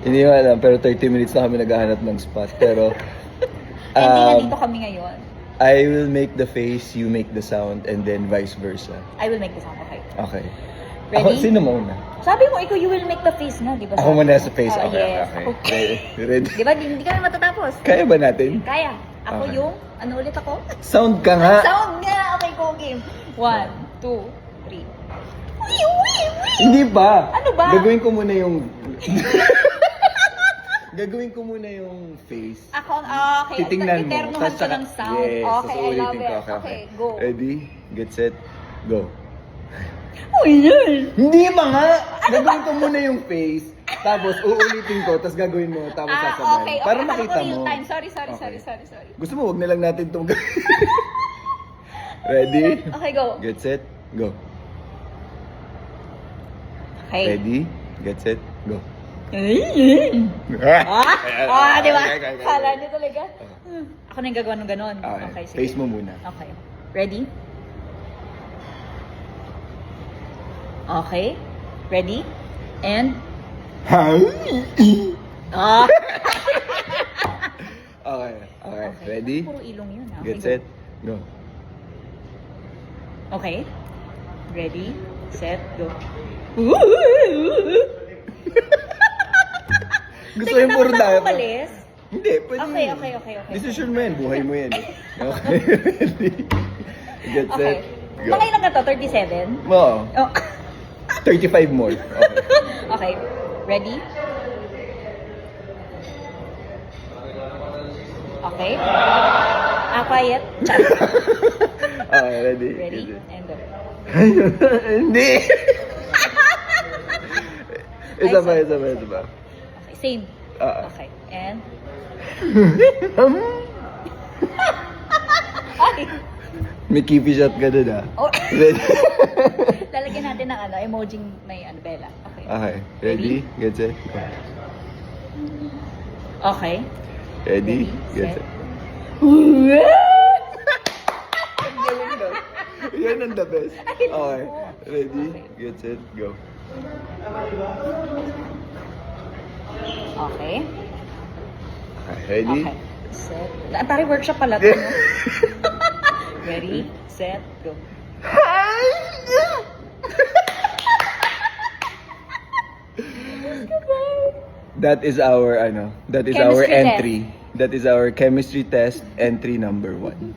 Hindi ko alam, pero 30 minutes na kami naghahanap ng spot. Pero, Hindi nga dito kami ngayon. I will make the face, you make the sound, and then vice versa. I will make this one, okay? Okay. Ready? Ako, sino muna? Sabi mo, ikaw, you will make the face nga, di ba? Ako muna sa face. Ah, Okay, yes. okay. Ready? Di ba, hindi kami matatapos. Kaya ba natin? Kaya. Ako Okay. yung, ano ulit ako? Sound ka nga. Sound nga! Okay, go game. 1, 2, 3. Hindi ba? Ano ba? Gagawin ko muna yung... Gagawin ko muna yung face. Ako, okay. Titingnan mo. Iternuhan Tas ko saka- ng sound. Yes, Okay, tas I love uulitin it. ko. Okay, go. Ready? Get set, go. Oh, yun. Hindi ba nga? Gagawin ko muna yung face, tapos uulitin ko, tapos gagawin mo, tapos sasabay. Okay. Para Akala makita ko real mo. time. Sorry. Okay. Gusto mo, wag na lang natin itong Ready? Okay, go. Get set, go. Okay. Ready? Get set, go. Di ba? Okay. Kala niyo talaga. Ako na yung gagawa ng ganon. Okay, sige. Face mo muna. Okay. Ready? Okay. Ready? And... Ah! Okay. Ready? Puro ilong yun. Okay, Get go. set, go. Okay. Ready, set, go. Gusto yung puro tayo. Umalis? Hindi, pwede. Okay. Decision mo yan, buhay mo yan. Okay, ready? Get Okay. set, go. Mga ilan na to? 37? Oo. Oh. 35 more. Okay. Okay. Ready? Okay. Quiet. Chat. Okay, ready? Ready? Get set. And go. Hindi! Isa pa. Okay, same. Okay. And... Ay! May kipi shot ka dun ah. Oh. Ready? Lalagyan natin ng emoji may bella. Okay. Okay, ready? Get set, go. Okay. Ready? Get set. set. Ang galing na. Yan ang the best. Okay, ready? Get set, go. Okay. Okay, ready? Okay. Set. Pari workshop pala to, no? Ready, set, go. That is our Chemistry our test. entry. That is our chemistry test entry number 1.